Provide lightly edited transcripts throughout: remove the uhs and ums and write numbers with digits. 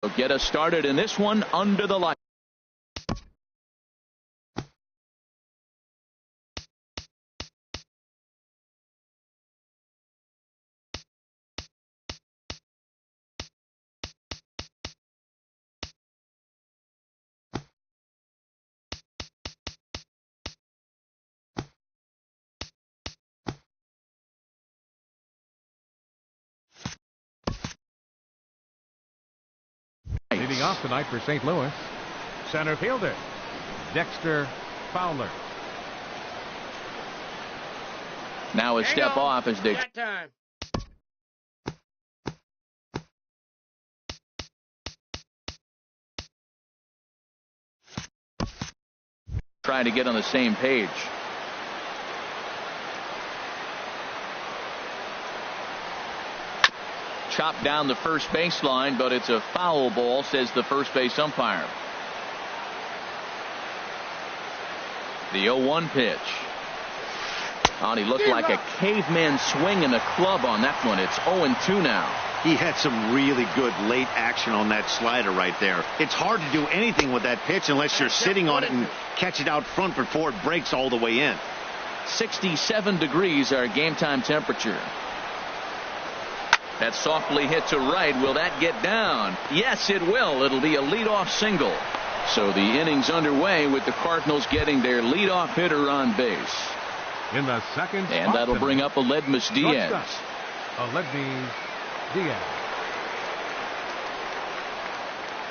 So get us started in this one under the light. Leading off tonight for St. Louis, center fielder Dexter Fowler. Now a step off as they try to get on the same page. Chopped down the first baseline, but it's a foul ball, says the first base umpire. The 0-1 pitch. Oh, he looked like a caveman swinging a club on that one. It's 0-2 now. He had some really good late action on that slider right there. It's hard to do anything with that pitch unless you're sitting on it and catch it out front before it breaks all the way in. 67 degrees our game time temperature. That softly hit to right. Will that get down? Yes, it will. It'll be a leadoff single. So the inning's underway with the Cardinals getting their leadoff hitter on base. In the second spot, and that'll bring up Aledmys Diaz. Aledmys Diaz.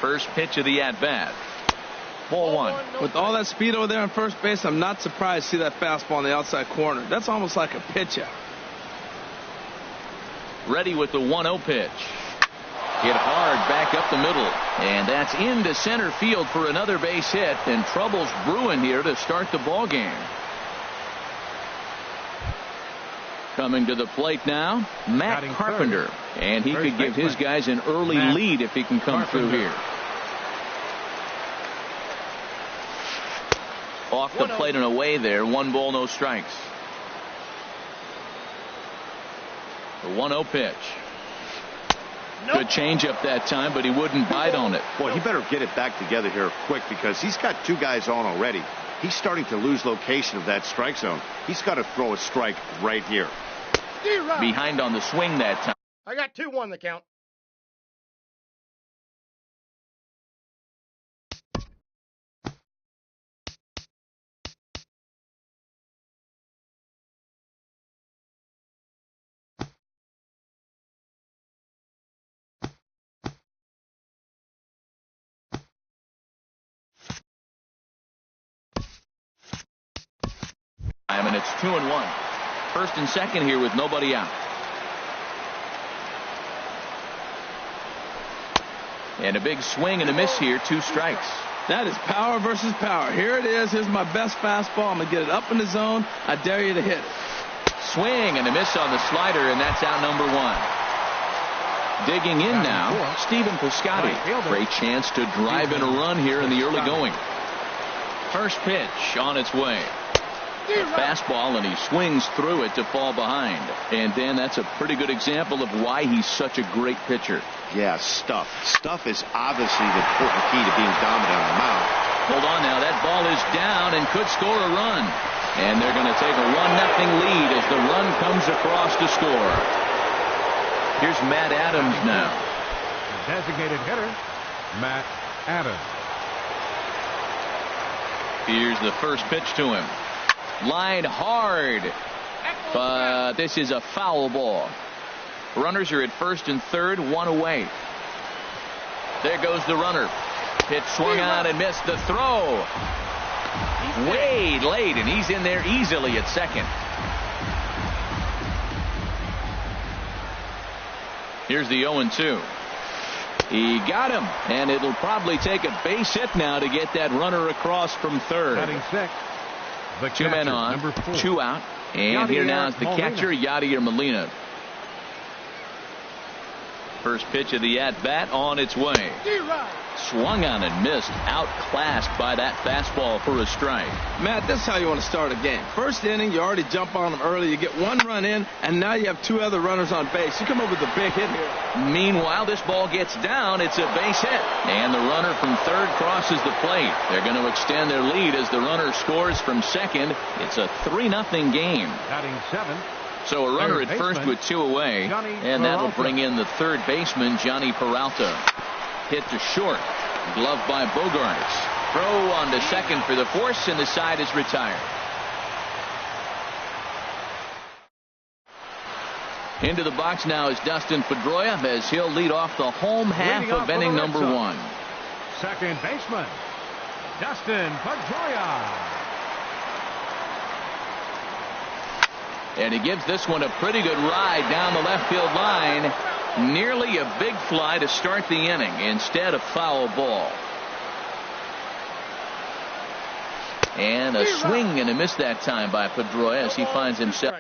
First pitch of the at-bat. Ball one. With all that speed over there on first base, I'm not surprised to see that fastball in the outside corner. That's almost like a pitch out. Ready with the 1-0 pitch. Hit hard back up the middle. And that's into center field for another base hit. And trouble's brewing here to start the ball game. Coming to the plate now, Matt Carpenter. And he could give his guys an early lead if he can come through here. Off the plate and away there. 1 ball, no strikes. The 1-0 pitch. Good changeup that time, but he wouldn't bite on it. Boy, he better get it back together here quick because he's got 2 guys on already. He's starting to lose location of that strike zone. He's got to throw a strike right here. Behind on the swing that time. I got 2-1 the count. And it's 2-1. First and second here with nobody out. And a big swing and a miss here. 2 strikes. That is power versus power. Here it is. Here's my best fastball. I'm going to get it up in the zone. I dare you to hit it. Swing and a miss on the slider, and that's out number 1. Digging in now, Stephen Piscotty. Great chance to drive in a run here in the early going. First pitch on its way. A fastball, and he swings through it to fall behind. And then that's a pretty good example of why he's such a great pitcher. Yeah, stuff. Stuff is obviously the important key to being dominant on the mound. Hold on now. That ball is down and could score a run. And they're going to take a 1-0 lead as the run comes across to score. Here's Matt Adams now. Designated hitter, Matt Adams. Here's the first pitch to him. Line hard, but this is a foul ball. Runners are at first and third, 1 away. There goes the runner. Pitch swung on and missed the throw. Way late, and he's in there easily at second. Here's the 0-2. He got him, and it'll probably take a base hit now to get that runner across from third. Batting 6. 2 men on, 2 out, and here now is the catcher, Yadier Molina. First pitch of the at-bat on its way. swung on and missed. Outclassed by that fastball for a strike. Matt, this is how you want to start a game. First inning, you already jump on them early. You get one run in, and now you have two other runners on base. You come up with a big hit here. Meanwhile, this ball gets down. It's a base hit. And the runner from third crosses the plate. They're going to extend their lead as the runner scores from second. It's a 3-0 game. Batting seventh. So a runner at first with two away. And that'll bring in the third baseman, Johnny Peralta. Hit to short. Glove by Bogarts. Throw on to second for the force, and the side is retired. Into the box now is Dustin Pedroia as he'll lead off the home half of inning number one. Second baseman, Dustin Pedroia. And he gives this one a pretty good ride down the left field line. Nearly a big fly to start the inning instead of foul ball. And a swing and a miss that time by Pedroia as he finds himself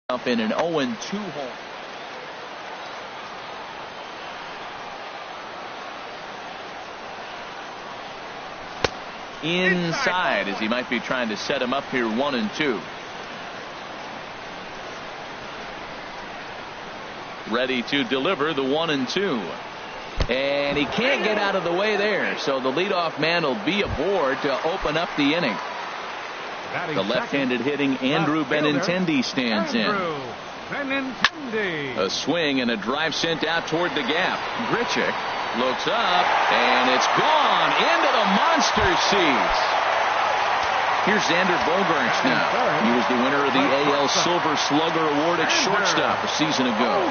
up in an 0-2 hole. Inside as he might be trying to set him up here 1-2. Ready to deliver the 1-2. And he can't get out of the way there. So the leadoff man will be aboard to open up the inning. The left-handed hitting Andrew Benintendi stands in. A swing and a drive sent out toward the gap. Grichuk looks up, and it's gone into the monster seats. Here's Xander Bogaerts now. He was the winner of the AL Silver Slugger Award at shortstop a season ago.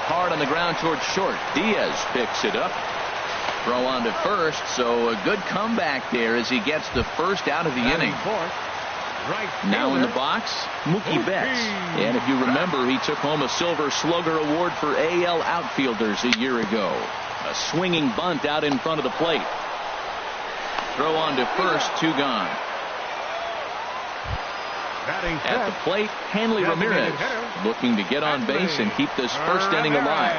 Hard on the ground towards short. Diaz picks it up. Throw on to first, so a good comeback there as he gets the first out of the inning. Now in the box, Mookie Betts. And if you remember, he took home a Silver Slugger Award for AL outfielders a year ago. A swinging bunt out in front of the plate. Throw on to first, two gone. At the plate, Hanley Ramirez looking to get on base and keep this first inning alive.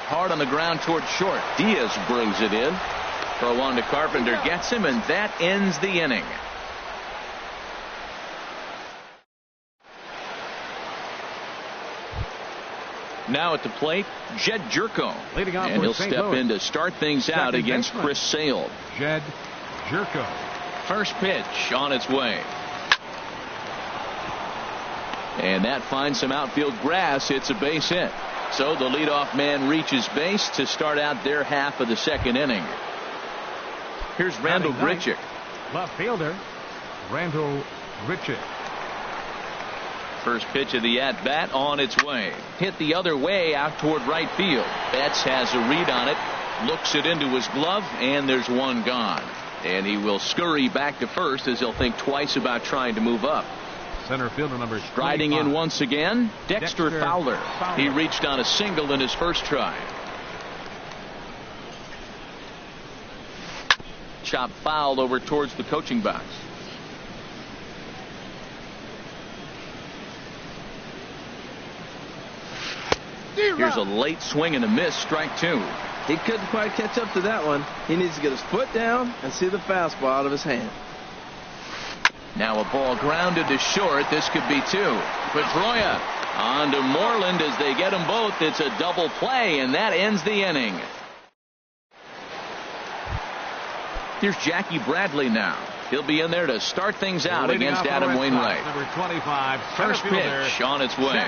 Hard on the ground towards short. Diaz brings it in. Throw on to Carpenter, gets him, and that ends the inning. Now at the plate, Jed Jerko. And he'll step in to start things out against Chris Sale. Jed Jerko. First pitch on its way. And that finds some outfield grass. It's a base hit. So the leadoff man reaches base to start out their half of the second inning. Here's Randall Grichuk. Left fielder, Randall Grichuk. First pitch of the at-bat on its way. Hit the other way out toward right field. Betts has a read on it. Looks it into his glove, and there's one gone. And he will scurry back to first as he'll think twice about trying to move up. Center fielder number 25. Striding in once again, Dexter Fowler. He reached on a single in his first try. Chop foul over towards the coaching box. Here's a late swing and a miss, strike two. He couldn't quite catch up to that one. He needs to get his foot down and see the fastball out of his hand. Now a ball grounded to short. This could be two. Pedroia on to Moreland as they get them both. It's a double play, and that ends the inning. Here's Jackie Bradley now. He'll be in there to start things out against Adam Wainwright. Number 25. First pitch on its way.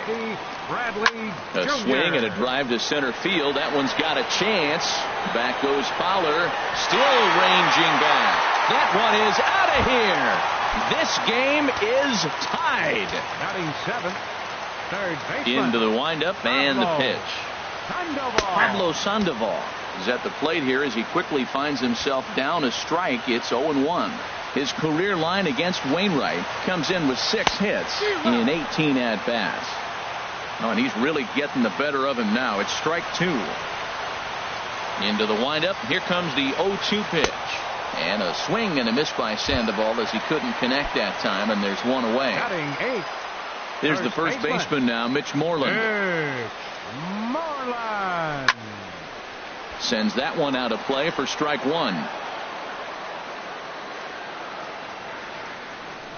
Bradley a swing and a drive to center field. That one's got a chance. Back goes Fowler. Still ranging back. That one is out of here. This game is tied. Batting seventh. Third baseman. Into the windup and the pitch. Pablo Sandoval is at the plate here as he quickly finds himself down a strike. It's 0-1. His career line against Wainwright comes in with 6 hits in 18 at-bats. Oh, and he's really getting the better of him now. It's strike 2. Into the windup. Here comes the 0-2 pitch. And a swing and a miss by Sandoval as he couldn't connect that time, and there's one away. Batting 8. There's the first baseman now, Mitch Moreland. Sends that one out of play for strike one.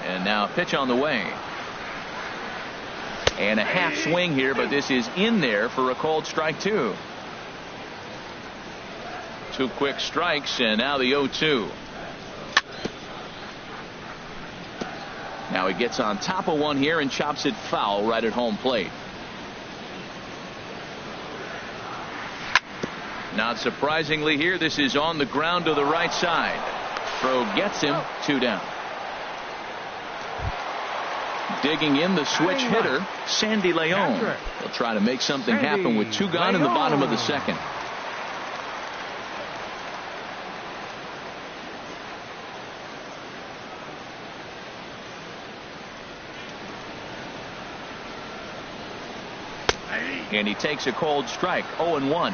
And now a pitch on the way. And a half swing here, but this is in there for a called strike two. Two quick strikes, and now the 0-2. Now he gets on top of one here and chops it foul right at home plate. Not surprisingly here, this is on the ground to the right side. Throw gets him, 2 down. Digging in the switch hitter, Sandy Leon. He'll try to make something happen with 2 gone in the bottom of the second. And he takes a cold strike, 0-1.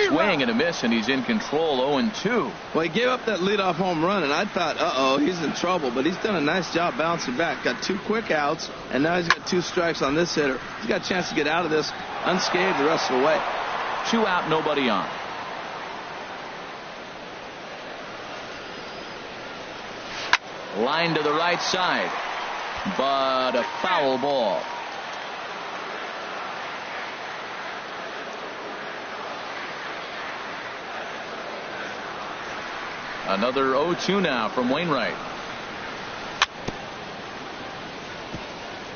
Swing and a miss, and he's in control, 0-2. Well, he gave up that leadoff home run, and I thought, uh-oh, he's in trouble. But he's done a nice job bouncing back. Got 2 quick outs, and now he's got 2 strikes on this hitter. He's got a chance to get out of this unscathed the rest of the way. 2 out, nobody on. Line to the right side, but a foul ball. Another 0-2 now from Wainwright.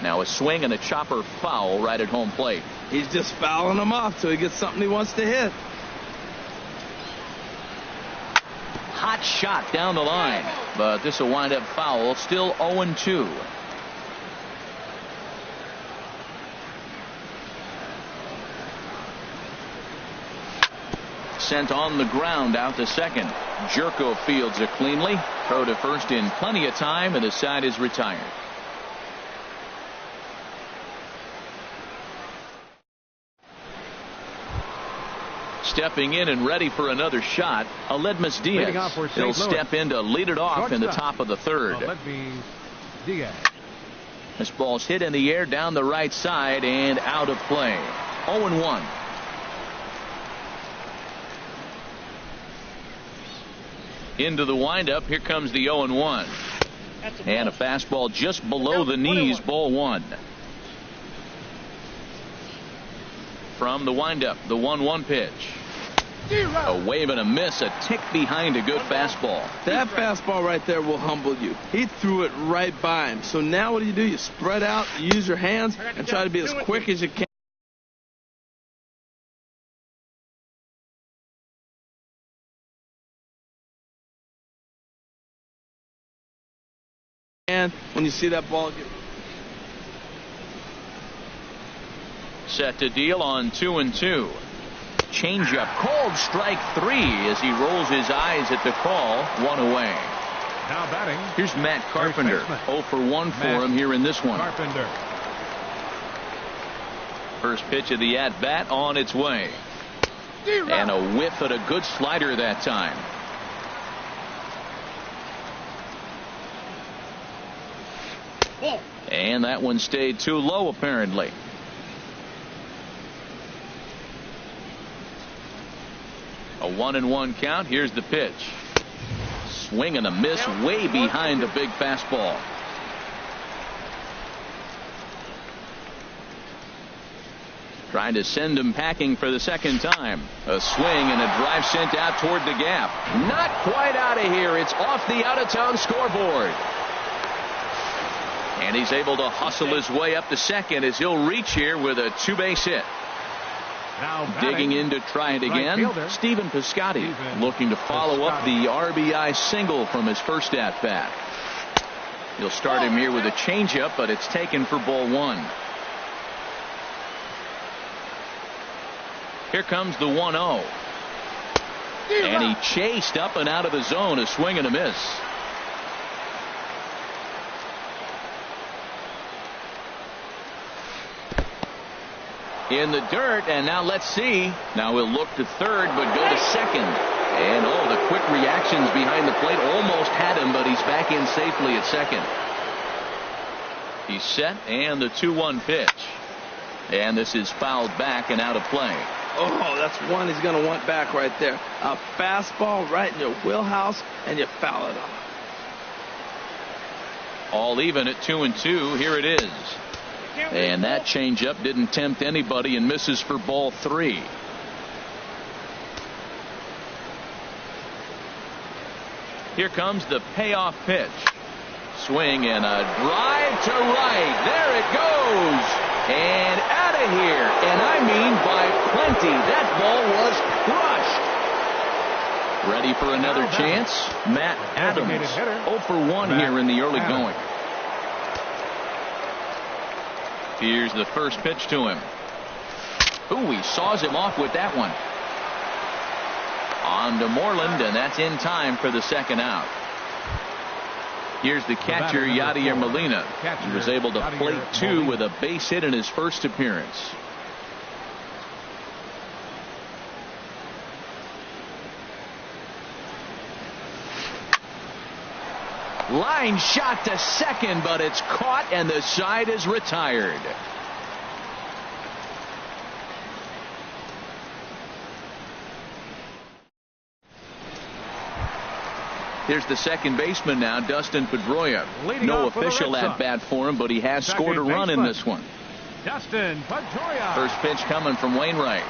Now a swing and a chopper foul right at home plate. He's just fouling them off till he gets something he wants to hit. Hot shot down the line, but this will wind up foul. Still 0-2. Sent on the ground out to second. Jerko fields it cleanly. Throw to first in plenty of time, and the side is retired. Stepping in and ready for another shot, Aledmus Diaz. He'll step in to lead it off in the top of the third. This ball's hit in the air down the right side and out of play. 0-1. Into the windup. Here comes the 0-1. And a fastball just below the knees, ball 1. From the windup, the 1-1 pitch. A wave and a miss, a tick behind a good fastball. That fastball right there will humble you. He threw it right by him. So now what do? You spread out, use your hands, and try to be as quick as you can. And when you see that ball get set to deal on 2-2. Changeup, called strike 3 as he rolls his eyes at the call. 1 away. Now batting. Here's Matt Carpenter. 0 for 1 for him here in this one. Carpenter. First pitch of the at bat on its way. And a whiff at a good slider that time. And that one stayed too low apparently. A 1-1 count. Here's the pitch. Swing and a miss way behind the big fastball. Trying to send him packing for the second time. A swing and a drive sent out toward the gap. Not quite out of here. It's off the out-of-town scoreboard. And he's able to hustle his way up to second as he'll reach here with a 2-base hit. Now digging in to try it again. Stephen Piscotty looking to follow up the RBI single from his first at bat. He'll start him here with a changeup, but it's taken for ball 1. Here comes the 1-0. And he chased up and out of the zone. A swing and a miss. In the dirt, and now let's see. Now he'll look to third, but go to second. And all the quick reactions behind the plate almost had him, but he's back in safely at second. He's set, and the 2-1 pitch. And this is fouled back and out of play. Oh, that's one he's going to want back right there. A fastball right in your wheelhouse, and you foul it off. All even at 2-2. Here it is. And that changeup didn't tempt anybody and misses for ball 3. Here comes the payoff pitch. Swing and a drive to right. There it goes. And out of here. And I mean by plenty. That ball was crushed. Ready for another chance? Matt Adams. 0 for 1 here in the early going. Here's the first pitch to him. Ooh, he saws him off with that one. On to Moreland, and that's in time for the second out. Here's the catcher, Yadier Molina. He was able to plate 2 with a base hit in his first appearance. Line shot to second, but it's caught, and the side is retired. Here's the second baseman now, Dustin Pedroia. No official at bat for him, but he has scored a run in this one. Dustin Pedroia. First pitch coming from Wainwright.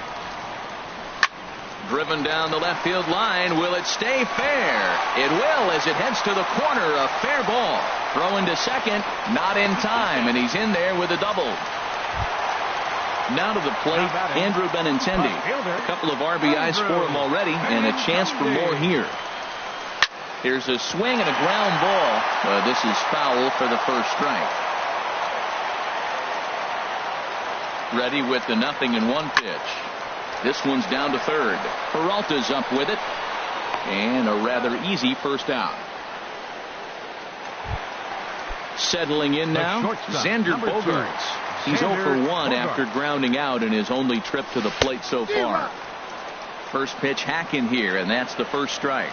Driven down the left field line. Will it stay fair? It will as it heads to the corner. A fair ball. Throw into second. Not in time, and he's in there with a double. Now to the plate, Andrew Benintendi. A couple of RBIs for him already, and a chance for more here. Here's a swing and a ground ball. This is foul for the first strike. Ready with the 0-1 pitch. This one's down to third. Peralta's up with it. And a rather easy first out. Settling in now, Xander Bogaerts. He's 0 for 1 after grounding out in his only trip to the plate so far. First pitch hack in here, and that's the first strike.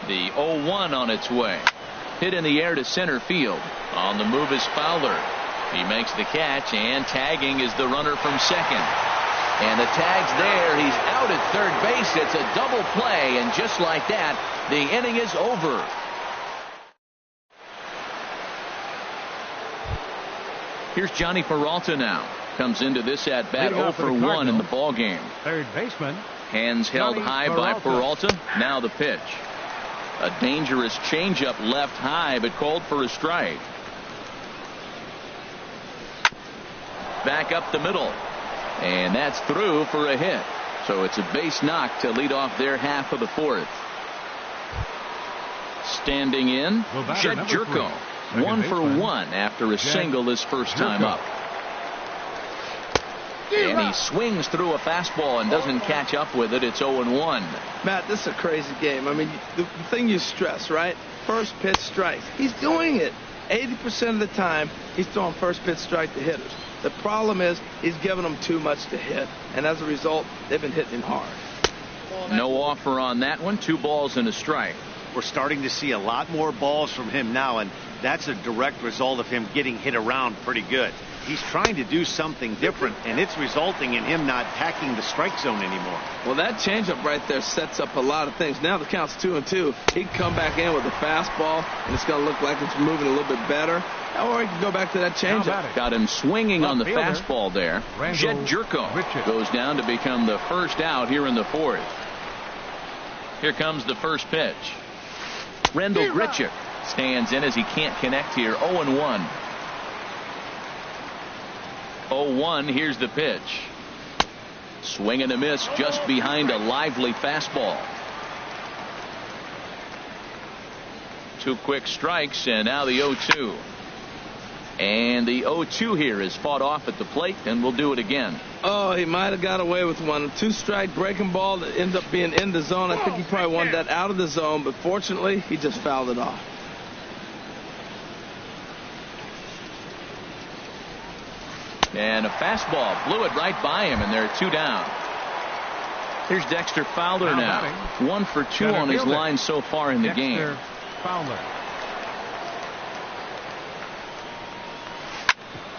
The 0-1 on its way. Hit in the air to center field. On the move is Fowler. He makes the catch, and tagging is the runner from second. And the tag's there. He's out at third base. It's a double play, and just like that, the inning is over. Here's Johnny Peralta now. Comes into this at bat 0 for 1 in the ball game. Third baseman. Hands held high by Peralta. Now the pitch. A dangerous changeup left high, but called for a strike. Back up the middle. And that's through for a hit. So it's a base knock to lead off their half of the fourth. Standing in, Jed Jerko. 1 for 1 after a single his first time up. And he swings through a fastball and doesn't catch up with it. It's 0-1. Matt, this is a crazy game. I mean, the thing you stress, right? First pitch strikes. He's doing it. 80% of the time, he's throwing first pitch strike to hitters. The problem is he's giving them too much to hit, and as a result, they've been hitting him hard. No offer on that one. 2 balls and a strike. We're starting to see a lot more balls from him now, and that's a direct result of him getting hit around pretty good. He's trying to do something different, and it's resulting in him not packing the strike zone anymore. Well, that changeup right there sets up a lot of things. Now the count's 2-2. He can come back in with a fastball, and it's going to look like it's moving a little bit better. Or he can go back to that changeup. Got him swinging on the fastball there. Jed Jerko goes down to become the first out here in the fourth. Here comes the first pitch. Rendell Grichuk stands in as he can't connect here. 0-1. 0-1. Here's the pitch. Swing and a miss just behind a lively fastball. 2 quick strikes, and now the 0-2. And the 0-2 here is fought off at the plate, and we'll do it again. Oh, he might have got away with one. A 2-strike breaking ball that ended up being in the zone. I think he probably wanted that out of the zone, but fortunately, he just fouled it off. And a fastball blew it right by him, and there are 2 down. Here's Dexter Fowler now. 1 for 2 on his line so far in the game. Fowler.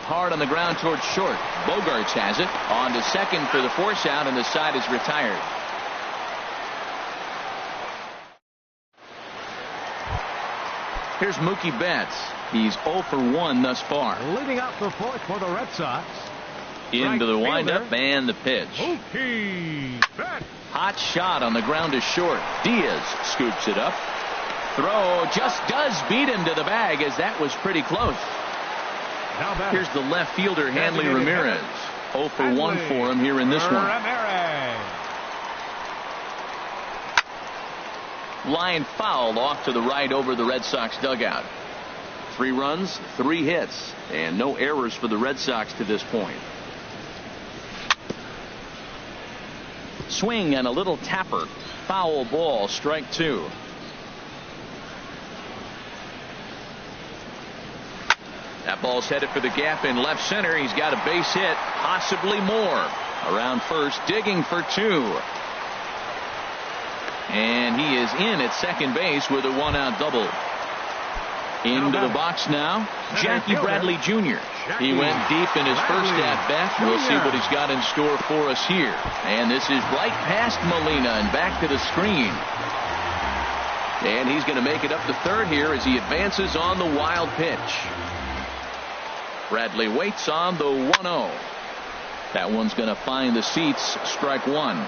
Hard on the ground towards short. Bogarts has it. On to second for the force out, and the side is retired. Here's Mookie Betts. He's 0 for 1 thus far. Leading up the 4th for the Red Sox. Into the windup and the pitch. Mookie Betts. Hot shot on the ground to short. Diaz scoops it up. Throw just does beat him to the bag, as that was pretty close. Here's the left fielder, Hanley Ramirez. 0 for 1 for him here in this one. Line foul off to the right over the Red Sox dugout. 3 runs, 3 hits, and no errors for the Red Sox to this point. Swing and a little tapper. Foul ball, strike 2. That ball's headed for the gap in left center. He's got a base hit, possibly more. Around first, digging for 2. And he is in at second base with a 1-out double. Into the box now, Jackie Bradley Jr. He went deep in his first at-bat. We'll see what he's got in store for us here. And this is right past Molina and back to the screen. And he's going to make it up to third here as he advances on the wild pitch. Bradley waits on the 1-0. That one's going to find the seats. Strike 1.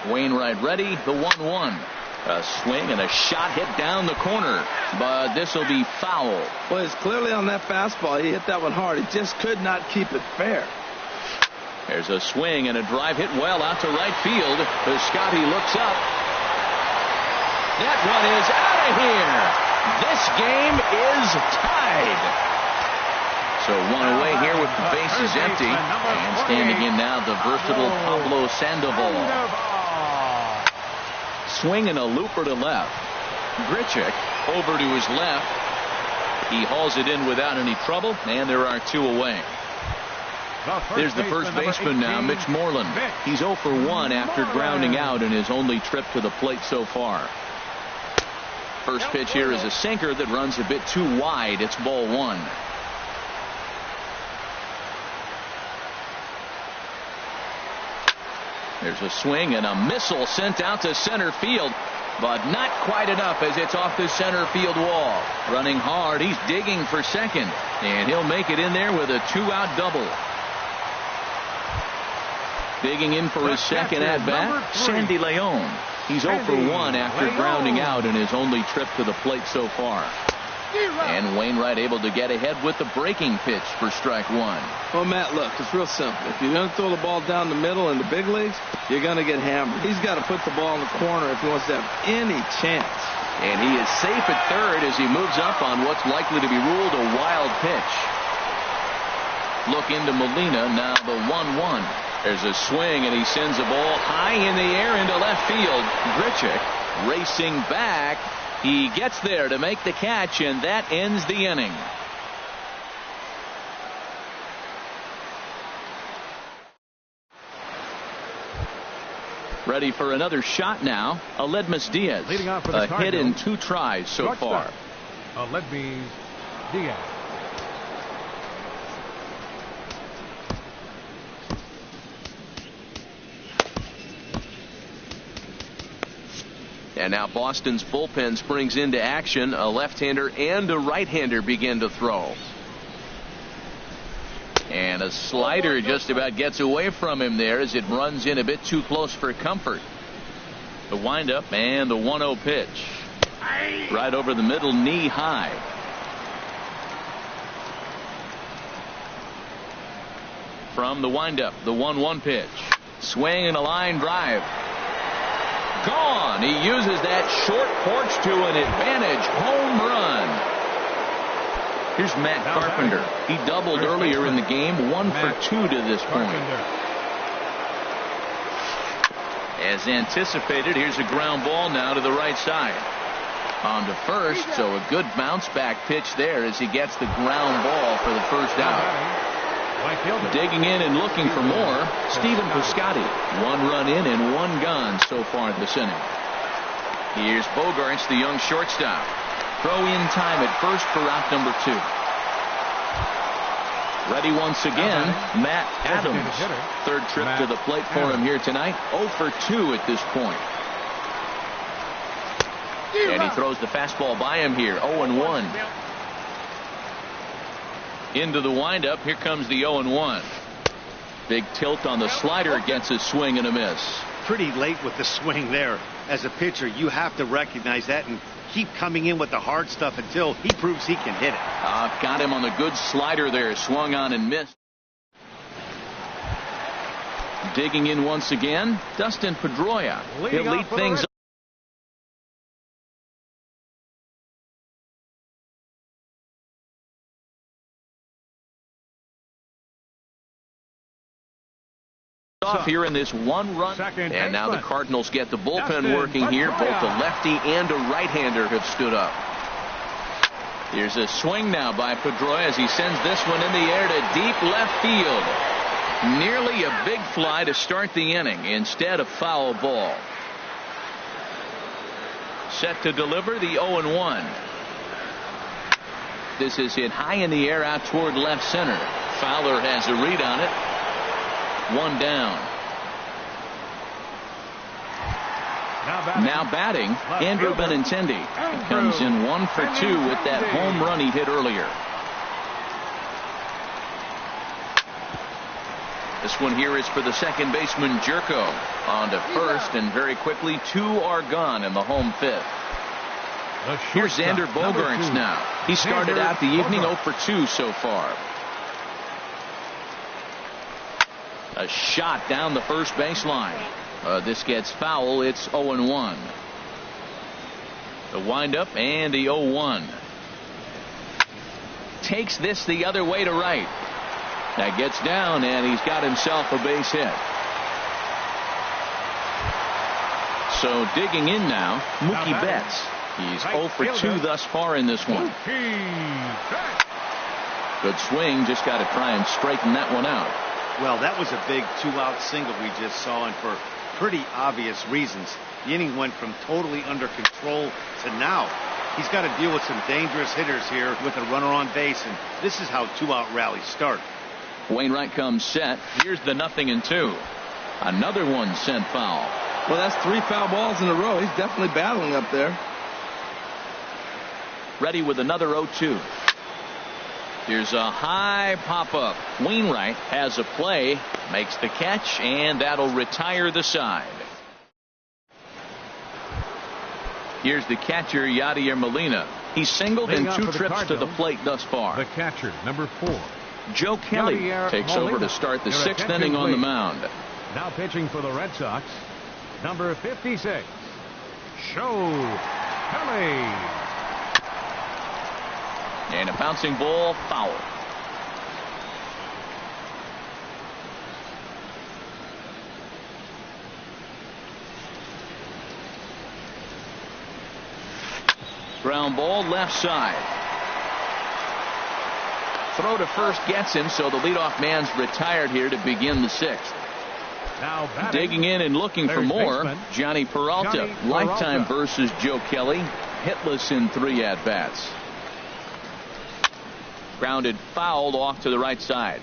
Wainwright ready. The 1-1. A swing and a shot hit down the corner, but this will be foul. Well, it's clearly on that fastball. He hit that one hard. He just could not keep it fair. There's a swing and a drive hit well out to right field. Piscotty looks up. That one is out of here. This game is tied. So 1 away here with the bases empty. And standing in now, the versatile Pablo Sandoval. Swing and a looper to left. Grichuk over to his left. He hauls it in without any trouble, and there are 2 away. There's the first baseman now, Mitch Moreland. He's 0 for 1 after grounding out in his only trip to the plate so far. First pitch here is a sinker that runs a bit too wide. It's ball 1. There's a swing and a missile sent out to center field, but not quite enough as it's off the center field wall. Running hard, he's digging for second, and he'll make it in there with a 2-out double. Digging in for his second at-bat, Sandy Leon. He's 0 for 1 after grounding out in his only trip to the plate so far. And Wainwright able to get ahead with the breaking pitch for strike 1. Well, Matt, look, it's real simple. If you're going to throw the ball down the middle in the big leagues, you're going to get hammered. He's got to put the ball in the corner if he wants to have any chance. And he is safe at third as he moves up on what's likely to be ruled a wild pitch. Look into Molina, now the 1-1. There's a swing, and he sends the ball high in the air into left field. Grichuk racing back. He gets there to make the catch, and that ends the inning. Ready for another shot now. Aledmys Diaz. Leading off for the a hit in 2 tries so far. Aledmys Diaz. And now Boston's bullpen springs into action. A left-hander and a right-hander begin to throw. And a slider just about gets away from him there as it runs in a bit too close for comfort. The windup and the 1-0 pitch. Right over the middle, knee high. From the windup, the 1-1 pitch. Swing and a line drive. Gone. He uses that short porch to an advantage home run. Here's Matt Carpenter. He doubled earlier in the game, 1 for 2 to this point. As anticipated, here's a ground ball now to the right side. On to first, so a good bounce back pitch there as he gets the ground ball for the first out. Digging in and looking for more, Stephen Piscotty. 1 run in and 1 gone so far this inning. Here's Bogaerts, the young shortstop. Throw in time at first for out number 2. Ready once again, Matt Adams. 3rd trip to the plate for him here tonight. 0 for 2 at this point. And he throws the fastball by him here. 0-1. Into the windup. Here comes the 0-1. Big tilt on the slider, gets a swing and a miss. Pretty late with the swing there. As a pitcher, you have to recognize that and keep coming in with the hard stuff until he proves he can hit it. Got him on the good slider there. Swung on and missed. Digging in once again, Dustin Pedroia. He'll lead things off here in this 1-run. And now the Cardinals get the bullpen working here. Both a lefty and a right-hander have stood up. Here's a swing now by Pedroia as he sends this one in the air to deep left field. Nearly a big fly to start the inning. Instead, a foul ball. Set to deliver the 0-1. This is hit high in the air out toward left center. Fowler has a read on it. 1 down. Now batting, Andrew Benintendi. He comes in 1 for 2 with that home run he hit earlier. This one here is for the second baseman, Jerko. On to first, and very quickly 2 are gone in the home 5th. Here's Xander Bogaerts now. He started out the evening 0 for 2 so far. A shot down the first baseline. This gets foul. It's 0-1. The windup and the 0-1. Takes this the other way to right. That gets down, and he's got himself a base hit. So digging in now, Mookie Betts. He's 0 for 2 thus far in this one. Good swing. Just got to try and straighten that one out. Well, that was a big 2-out single we just saw, and for pretty obvious reasons. The inning went from totally under control to now. He's got to deal with some dangerous hitters here with a runner on base, and this is how 2-out rallies start. Wainwright comes set. Here's the 0-2. Another one sent foul. Well, that's 3 foul balls in a row. He's definitely battling up there. Ready with another 0-2. Here's a high pop-up. Wainwright has a play, makes the catch, and that'll retire the side. Here's the catcher, Yadier Molina. He's singled in 2 trips to the plate thus far. The catcher, number 4. Joe Kelly takes over to start the 6th inning on the mound. Now pitching for the Red Sox, number 56, Joe Kelly. And a bouncing ball, foul. Ground ball left side. Throw to first gets him, so the leadoff man's retired here to begin the 6th. Now digging in and looking for more, Johnny Peralta. Lifetime versus Joe Kelly. Hitless in 3 at-bats. Grounded fouled off to the right side.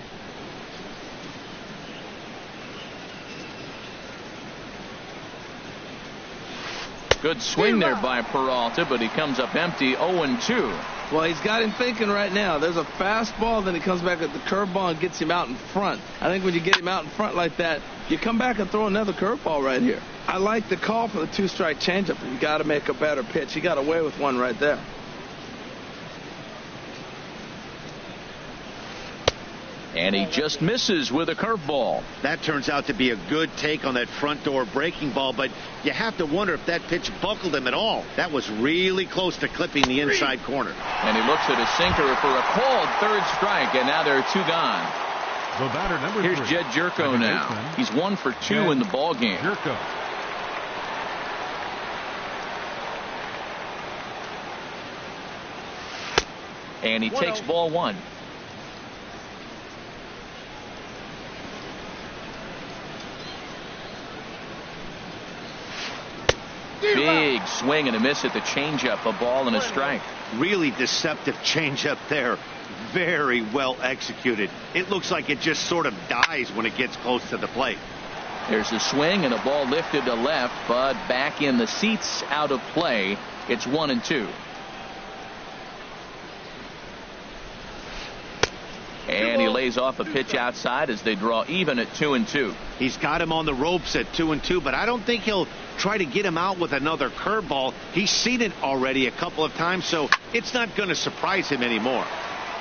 Good swing there by Peralta, but he comes up empty. 0-2. Well, he's got him thinking right now. There's a fastball, then he comes back at the curveball and gets him out in front. I think when you get him out in front like that, you come back and throw another curveball right here. I like the call for the 2-strike changeup. You got to make a better pitch. He got away with one right there. And he just misses with a curveball. That turns out to be a good take on that front door breaking ball, but you have to wonder if that pitch buckled him at all. That was really close to clipping the inside corner. And he looks at his sinker for a called 3rd strike, and now there are 2 gone. The batter, number 3. Here's Jed Jerko now. He's 1 for 2 in the ball game. Jerko. And he takes ball one. Big swing and a miss at the changeup. A ball and a strike. Really deceptive changeup there. Very well executed. It looks like it just sort of dies when it gets close to the plate. There's a swing and a ball lifted to left, but back in the seats, out of play. It's 1-2. And he lays off a pitch outside as they draw even at 2-2. He's got him on the ropes at 2-2, but I don't think he'll try to get him out with another curveball. He's seen it already a couple of times, so it's not going to surprise him anymore.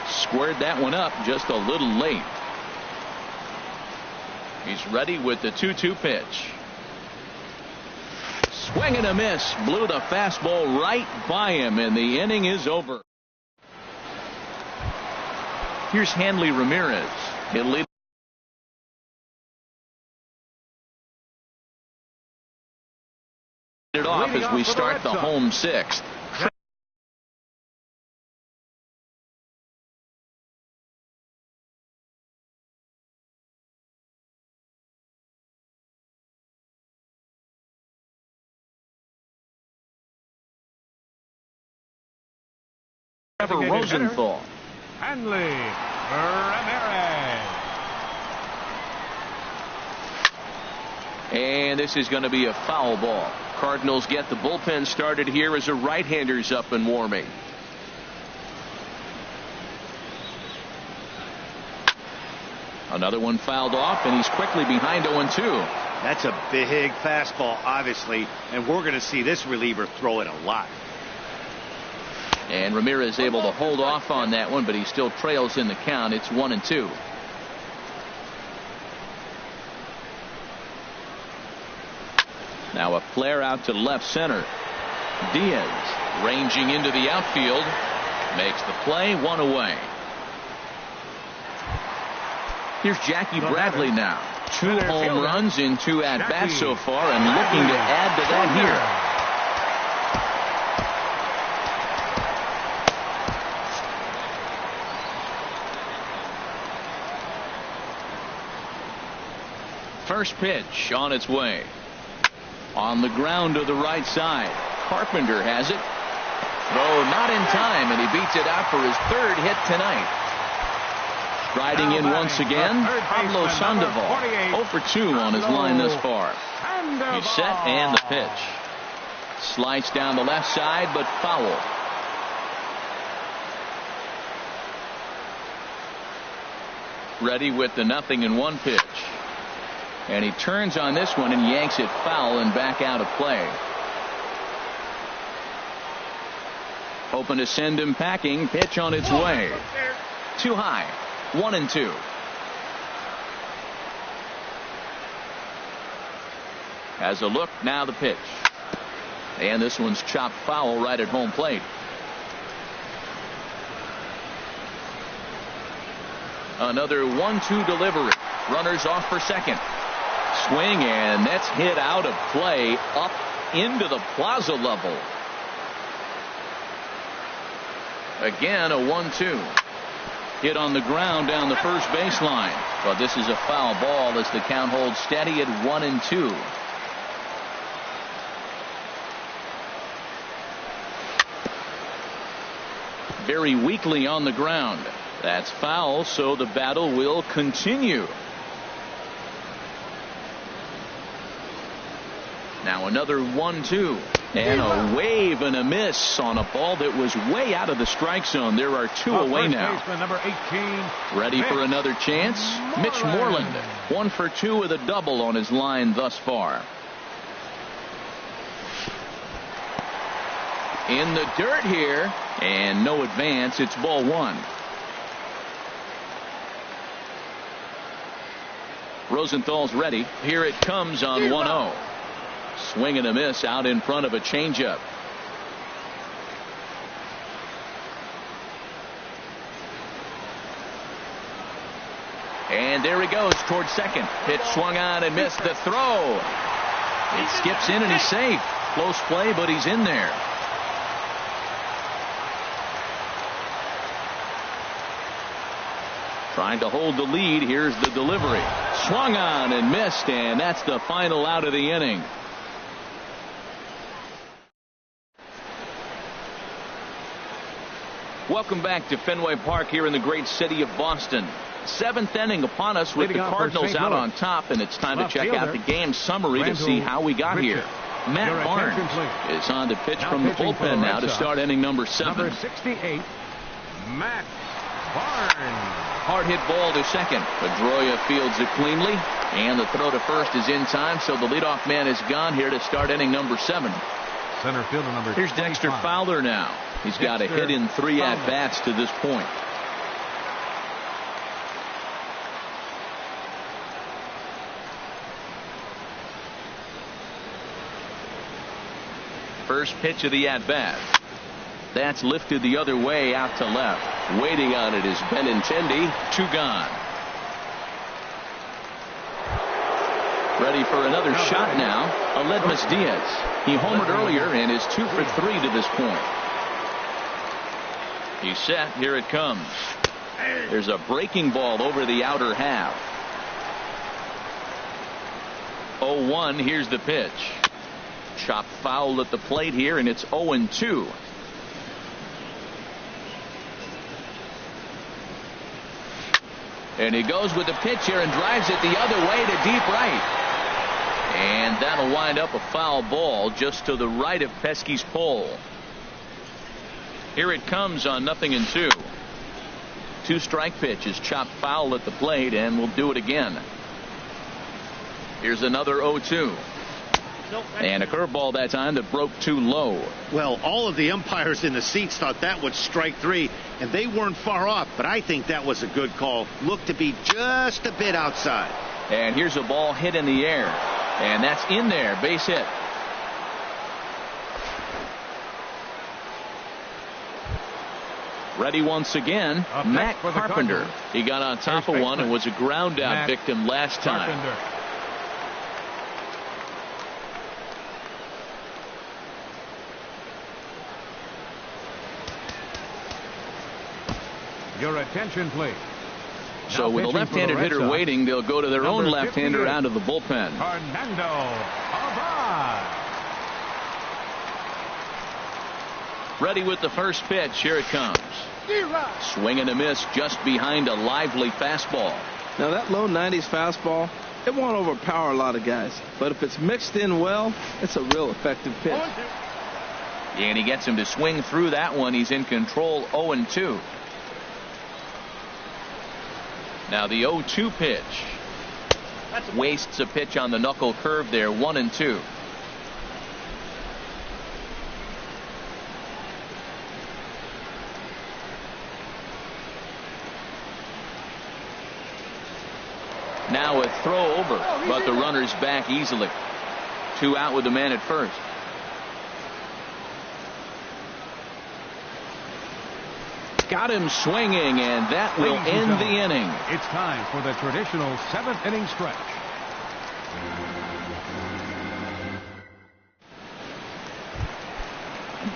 Squared that one up just a little late. He's ready with the 2-2 pitch. Swing and a miss. Blew the fastball right by him, and the inning is over. Here's Hanley Ramirez. He'll lead it off as we start the home sixth. Rosenthal. Hanley Ramirez. And this is going to be a foul ball. Cardinals get the bullpen started here as a right-hander's up and warming. Another one fouled off, and he's quickly behind 0-2. That's a big fastball, obviously, and we're going to see this reliever throw it a lot. And Ramirez able to hold off on that one, but he still trails in the count. It's 1-2. Now a flare out to left center. Diaz ranging into the outfield. Makes the play, one away. Here's Jackie Bradley now. 2 home runs in 2 at-bats so far, and looking to add to that here. First pitch on its way. On the ground to the right side. Carpenter has it. Throw not in time, and he beats it out for his 3rd hit tonight. Striding in once again, Pablo Sandoval. 0 for 2 on his line thus far. He's set, and the pitch. Sliced down the left side, but foul. Ready with the 0-1 pitch. And he turns on this one and yanks it foul and back out of play. Hoping to send him packing. Pitch on its way. Too high. 1-2. Has a look. Now the pitch. And this one's chopped foul right at home plate. Another 1-2 delivery. Runners off for second. Swing, and that's hit out of play up into the plaza level. Again, a 1-2. Hit on the ground down the first baseline. But this is a foul ball as the count holds steady at 1-2. Very weakly on the ground. That's foul, so the battle will continue. Now another 1-2. And a wave and a miss on a ball that was way out of the strike zone. There are 2 away now. Number 18. Ready for another chance? Mitch Moreland. 1 for 2 with a double on his line thus far. In the dirt here, and no advance. It's ball 1. Rosenthal's ready. Here it comes on 1-0. Swing and a miss out in front of a changeup. And there he goes towards second. Pitch swung on and missed the throw. It skips in and he's safe. Close play, but he's in there. Trying to hold the lead. Here's the delivery. Swung on and missed, and that's the final out of the inning. Welcome back to Fenway Park here in the great city of Boston. Seventh inning upon us with the Cardinals out on top, and it's time to check out the game summary to see how we got here. Matt Barnes is on to pitch from the bullpen now to start inning number 7. Number 68, Matt Barnes. Hard hit ball to second. Pedroia fields it cleanly, and the throw to first is in time, so the leadoff man is gone here to start inning number 7. Center fielder number 25. Here's Dexter Fowler now. He's got a hit in 3 at-bats to this point. First pitch of the at-bat. That's lifted the other way out to left. Waiting on it is Benintendi. 2 gone. Ready for another shot now. Aledmus Diaz. He homered earlier and is 2 for 3 to this point. He's set. Here it comes. There's a breaking ball over the outer half. 0-1. Here's the pitch. Chopped foul at the plate here, and it's 0-2. And he goes with the pitch here and drives it the other way to deep right. And that'll wind up a foul ball just to the right of Pesky's pole. Here it comes on 0-2. 2-strike pitch is chopped foul at the plate, and we'll do it again. Here's another 0-2. And a curveball that time that broke too low. Well, all of the umpires in the seats thought that was strike 3, and they weren't far off, but I think that was a good call. Looked to be just a bit outside. And here's a ball hit in the air, and that's in there. Base hit. Ready once again, Matt Carpenter. He got on top of one and was a ground out victim last time. Your attention, please. So with a left-handed hitter waiting, they'll go to their own left-hander out of the bullpen. Fernando Abad. Ready with the first pitch. Here it comes. Swing and a miss just behind a lively fastball. Now that low 90s fastball, it won't overpower a lot of guys. But if it's mixed in well, it's a real effective pitch. And he gets him to swing through that one. He's in control. 0-2. Now the 0-2 pitch. Wastes a pitch on the knuckle curve there. 1-2. Now a throw over, but the runner's back easily. 2 out with the man at first. Got him swinging, and that will end the inning. It's time for the traditional 7th inning stretch.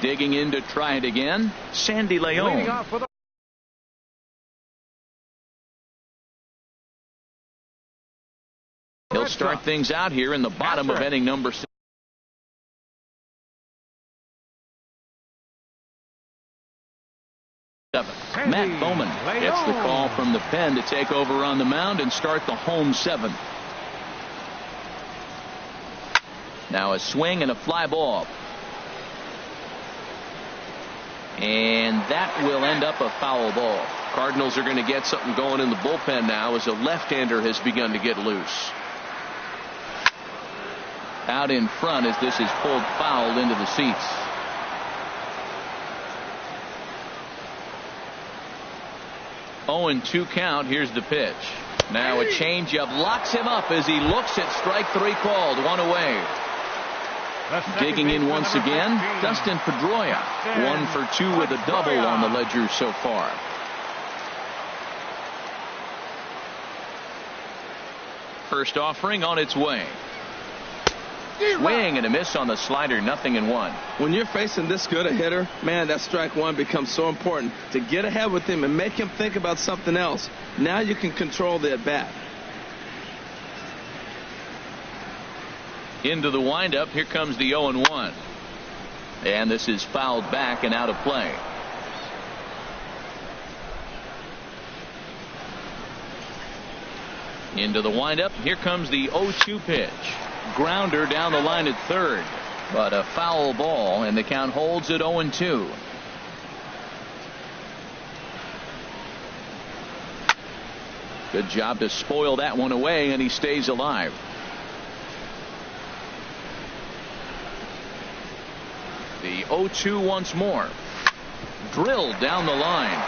Digging in to try it again, Sandy Leon. He'll start things out here in the bottom of inning number 6. Matt Bowman gets the call from the pen to take over on the mound and start the home 7th. Now a swing and a fly ball. And that will end up a foul ball. Cardinals are going to get something going in the bullpen now as a left-hander has begun to get loose. Out in front as this is pulled foul into the seats. Oh, and 2 count. Here's the pitch. Now a changeup locks him up as he looks at strike 3 called. 1 away. Digging in once again, Dustin Pedroia. 1 for 2 with a double on the ledger so far. First offering on its way. Swing and a miss on the slider, 0-1. When you're facing this good a hitter, man, that strike one becomes so important to get ahead with him and make him think about something else. Now you can control the at-bat. Into the windup, here comes the 0-1. And this is fouled back and out of play. Into the windup, here comes the 0-2 pitch. Grounder down the line at third, but a foul ball, and the count holds at 0-2. Good job to spoil that one away, and he stays alive. The 0-2 once more. Drilled down the line.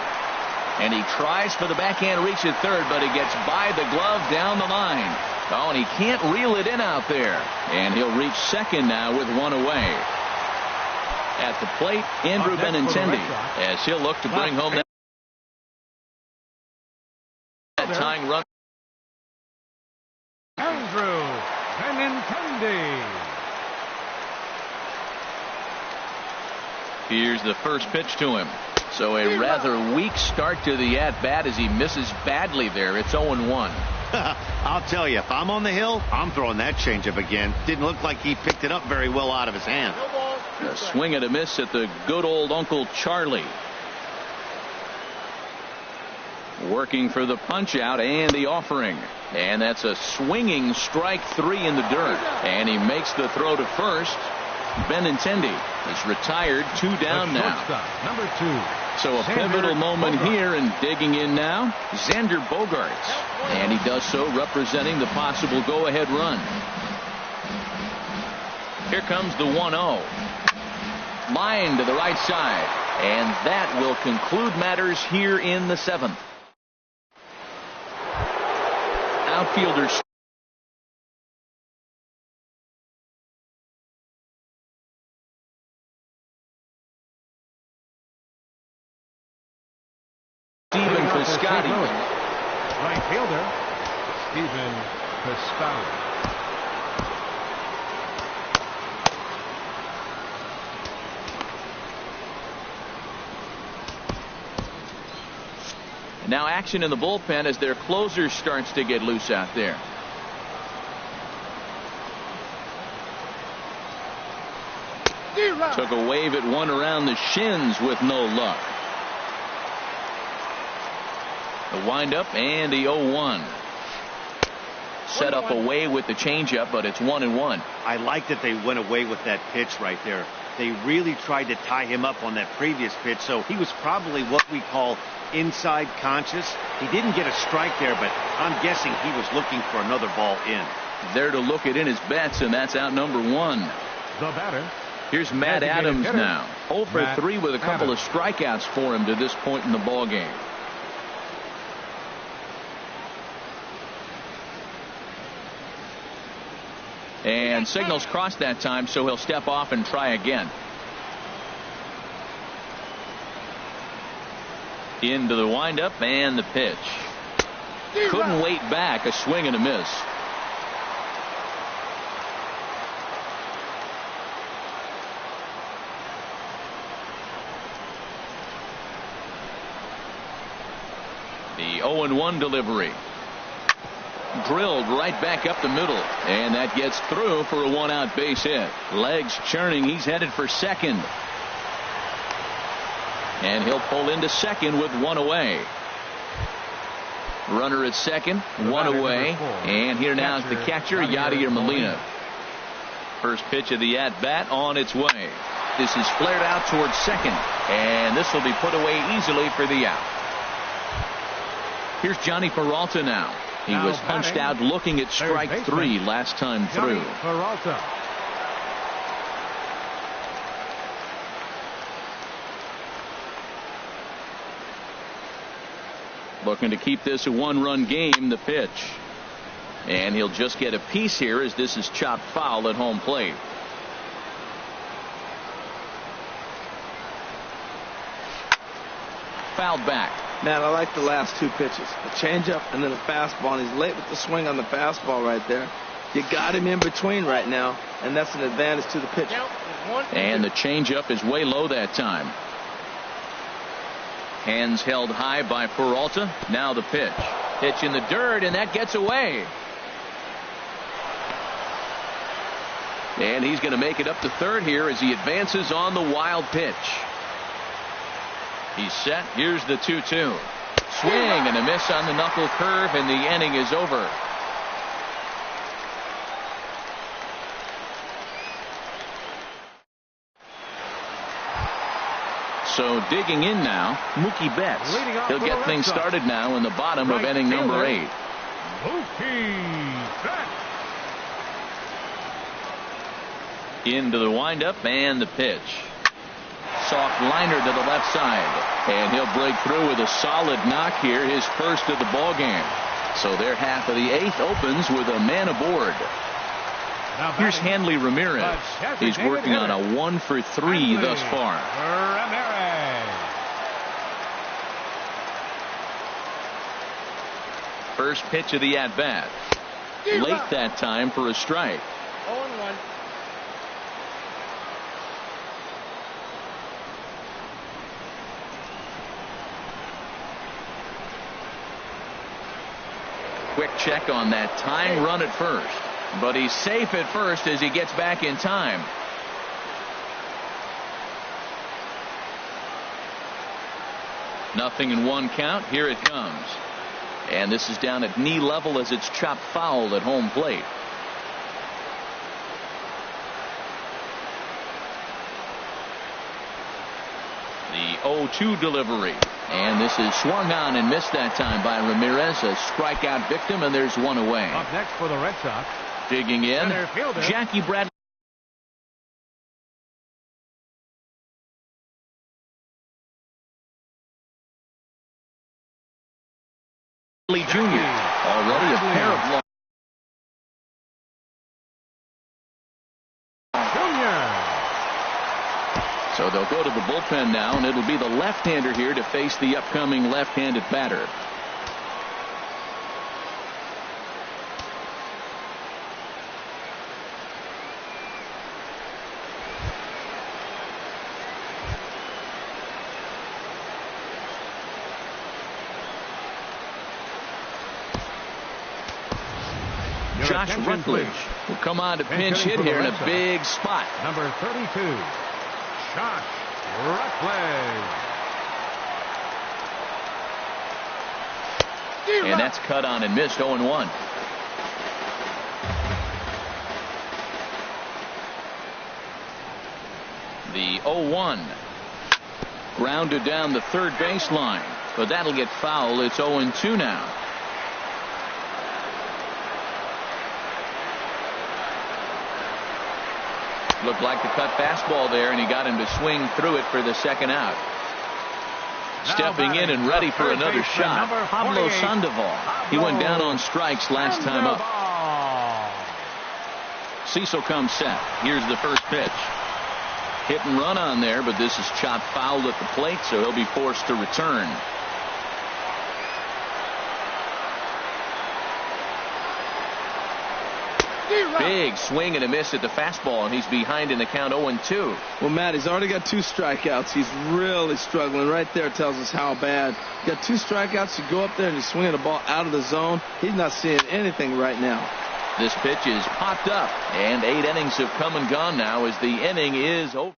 And he tries for the backhand reach at third, but it gets by the glove down the line. Oh, and he can't reel it in out there. And he'll reach second now with one away. At the plate, Andrew Benintendi, as he'll look to bring home that tying run. Andrew Benintendi. Here's the first pitch to him. So a rather weak start to the at-bat as he misses badly there. It's 0-1. I'll tell you, if I'm on the hill, I'm throwing that changeup again. Didn't look like he picked it up very well out of his hand. A swing and a miss at the good old Uncle Charlie. Working for the punch out and the offering. And that's a swinging strike three in the dirt. And he makes the throw to first. Benintendi is retired, 2 down now. Number 2. So a pivotal moment here, and digging in now, Xander Bogaerts. And he does so representing the possible go-ahead run. Here comes the 1-0. Line to the right side. And that will conclude matters here in the 7th. Outfielders. Stephen Piscotty. Right fielder, Stephen Piscotty. And now action in the bullpen as their closer starts to get loose out there. Took a wave at one around the shins with no luck. The windup and the 0-1. Set up away with the changeup, but it's 1-1. I like that they went away with that pitch right there. They really tried to tie him up on that previous pitch, so he was probably what we call inside conscious. He didn't get a strike there, but I'm guessing he was looking for another ball in. There to look it in his bets, and that's out number 1. The batter. Here's Matt Adams now. 0 for 3 with a couple of strikeouts for him to this point in the ball game. And signals crossed that time, so he'll step off and try again. Into the windup and the pitch. Couldn't wait back. A swing and a miss. The 0-1 delivery. Drilled right back up the middle, and that gets through for a 1-out base hit. Legs churning. He's headed for second, and he'll pull into second with 1 away. Runner at second, 1 away, and here now is the catcher, Yadier Molina. First pitch of the at-bat on its way. This is flared out towards second, and this will be put away easily for the out. Here's Johnny Peralta now. He was punched out looking at strike 3 last time through. Peralta. Looking to keep this a 1-run game. The pitch, and he'll just get a piece here as this is chopped foul at home plate. Fouled back. Man, I like the last 2 pitches. A changeup and then a fastball, and he's late with the swing on the fastball right there. You got him in between right now, and that's an advantage to the pitcher. And the changeup is way low that time. Hands held high by Peralta. Now the pitch. Pitch in the dirt, and that gets away. And he's going to make it up to third here as he advances on the wild pitch. He's set. Here's the 2-2. Swing and a miss on the knuckle curve, and the inning is over. So digging in now, Mookie Betts. He'll get things started now in the bottom of inning number 8. Mookie Betts. Into the windup and the pitch. Soft liner to the left side. And he'll break through with a solid knock here, his first of the ball game. So their half of the 8th opens with a man aboard. Here's Hanley Ramirez. He's working on a 1-for-3 thus far. First pitch of the at-bat. Late that time for a strike. 0-1. Quick check on that tying run at first. But he's safe at first as he gets back in time. Nothing in one count. Here it comes. And this is down at knee level as it's chopped foul at home plate. The 0-2 delivery. And this is swung on and missed that time by Ramirez. A strikeout victim, and there's one away. Up next for the Red Sox. Digging in, Jackie Bradley Jr. Already a pair of long. So they'll go to the bullpen now, and it'll be the left-hander here to face the upcoming left-handed batter. Josh Rutledge will come on to pinch hit here in a big spot. Number 32, Josh Rutledge. And that's cut on and missed. 0-1. The 0-1 grounded down the third baseline, but that'll get foul. It's 0-2 now. Looked like the cut fastball there, and he got him to swing through it for the second out. Stepping in and ready for another shot, Pablo Sandoval. He went down on strikes last time up. Cecil comes set. Here's the first pitch. Hit and run on there, but this is chopped foul at the plate, so he'll be forced to return. Big swing and a miss at the fastball, and he's behind in the count 0-2. Well, Matt, he's already got 2 strikeouts. He's really struggling. Right there tells us how bad. You got 2 strikeouts. You go up there and you swing at a ball out of the zone. He's not seeing anything right now. This pitch is popped up, and 8 innings have come and gone now as the inning is over.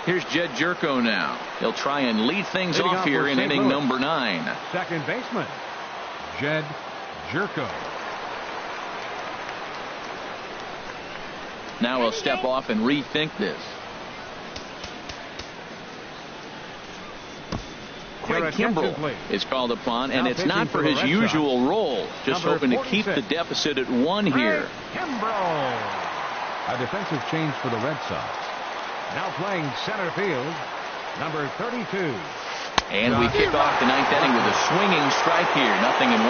Here's Jed Jerko now. He'll try and lead things off here in inning number 9. Second baseman, Jed Jerko. Now he'll step off and rethink this. Craig Kimbrell is called upon, and it's not for his usual role. Just hoping to keep the deficit at 1 here. Kimbrell. A defensive change for the Red Sox. Now playing center field, number 32. And we kick off the 9th inning with a swinging strike here. 0-1.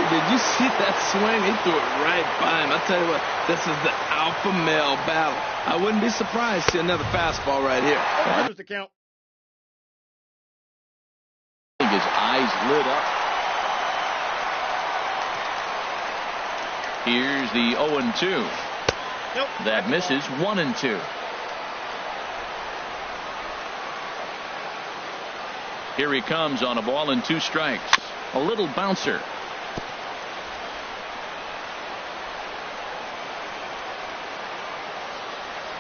Did you see that swing? He threw it right by him. I tell you what, this is the alpha male battle. I wouldn't be surprised to see another fastball right here. Here's the count. His eyes lit up. Here's the 0-2. That misses. 1-2. Here he comes on a ball and 2 strikes. A little bouncer.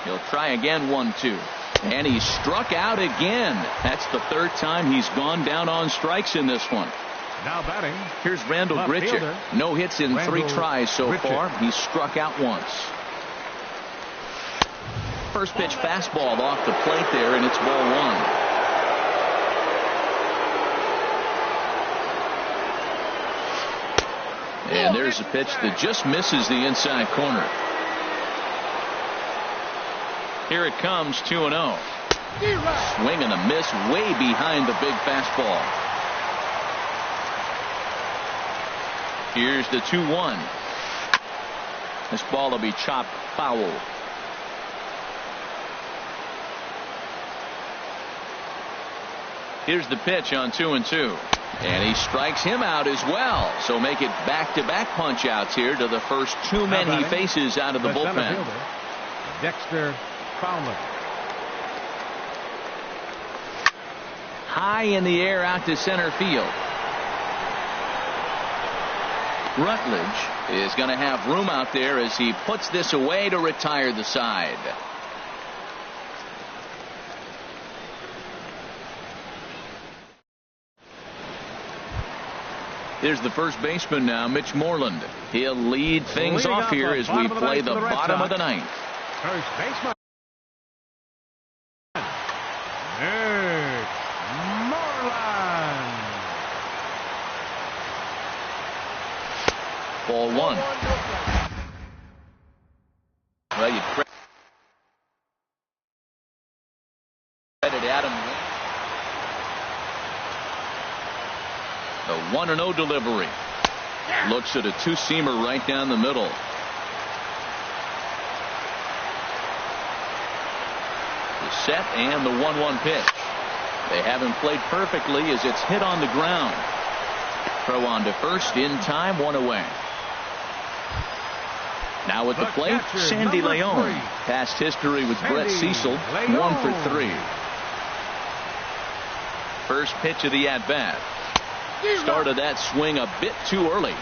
He'll try again. 1-2. And he struck out again. That's the 3rd time he's gone down on strikes in this one. Now batting. Here's Randall Grichuk. No hits in 3 tries so far. He's struck out once. First pitch fastball off the plate there, and it's ball 1. And there's a pitch that just misses the inside corner. Here it comes. 2-0. Swing and a miss way behind the big fastball. Here's the 2-1. This ball will be chopped foul. Here's the pitch on 2-2. And he strikes him out as well. So make it back-to-back punch outs here to the first 2 men he faces out of the bullpen. Dexter Fowler. High in the air out to center field. Rutledge is going to have room out there as he puts this away to retire the side. Here's the first baseman now, Mitch Moreland. He'll lead things off here as we play the bottom of the 9th. First baseman. Moreland. Ball 1. Well, you credit Adam. The 1-0 delivery. Looks at a 2-seamer right down the middle. The set and the 1-1 pitch. They haven't played perfectly as it's hit on the ground. Throw on to first in time. 1 away. Now at the plate, Sandy Leon. Past history with Brett Cecil. 1 for 3. First pitch of the at-bat. Started that swing a bit too early.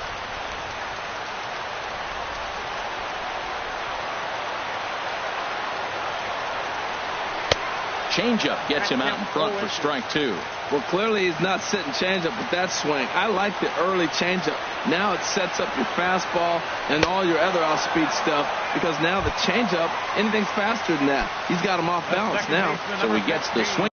Changeup gets him out in front for strike 2. Well, clearly he's not sitting changeup with that swing. I like the early changeup. Now it sets up your fastball and all your other off-speed stuff, because now the changeup, anything's faster than that. He's got him off balance now. So he gets the swing.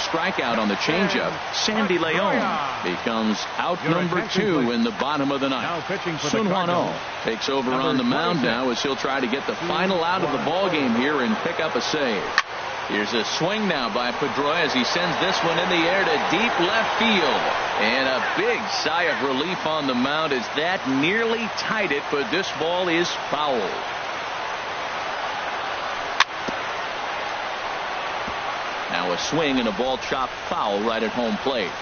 Strikeout on the changeup. Sandy Leon becomes out number 2 in the bottom of the 9th. Sun Hwan-Oh takes over on the mound now as he'll try to get the final out of the ball game here and pick up a save. Here's a swing now by Pedroia as he sends this one in the air to deep left field. And a big sigh of relief on the mound as that nearly tied it, but this ball is foul. Now a swing and a ball chopped foul right at home plate.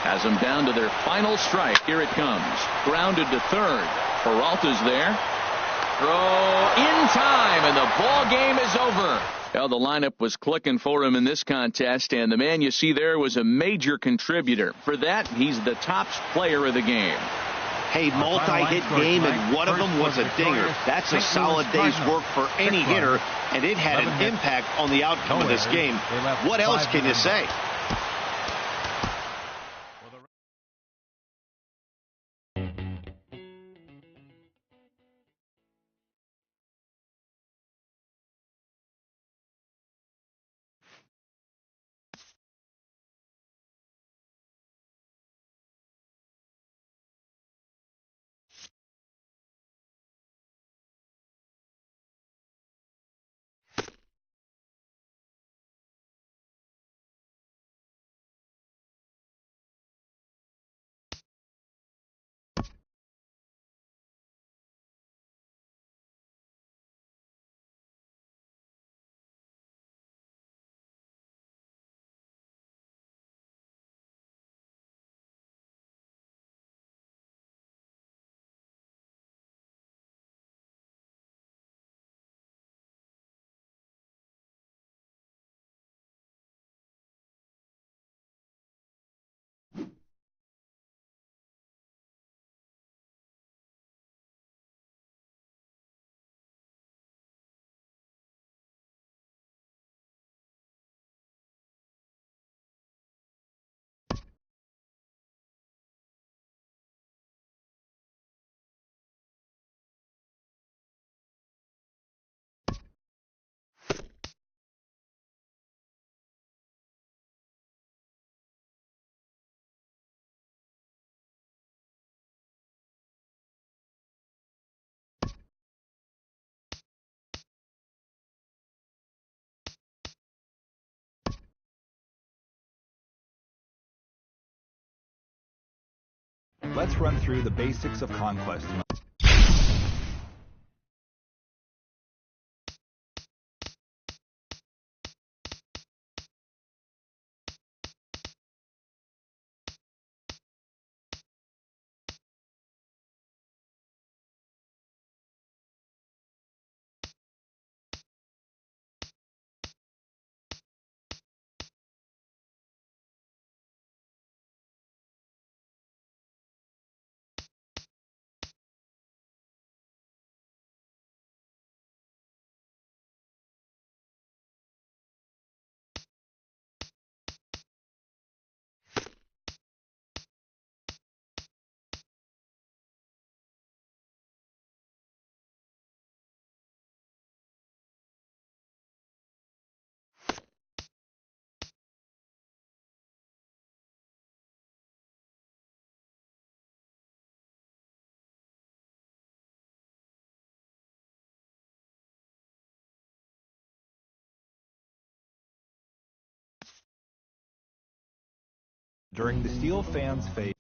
Has them down to their final strike. Here it comes. Grounded to third. Peralta's there. Throw in time, and the ball game is over. Well, the lineup was clicking for him in this contest, and the man you see there was a major contributor. For that, he's the top player of the game. Hey, multi-hit game, and one of them was a dinger. That's a solid day's work for any hitter, and it had an impact on the outcome of this game. What else can you say? let's run through the basics of conquest. During the steel fans phase,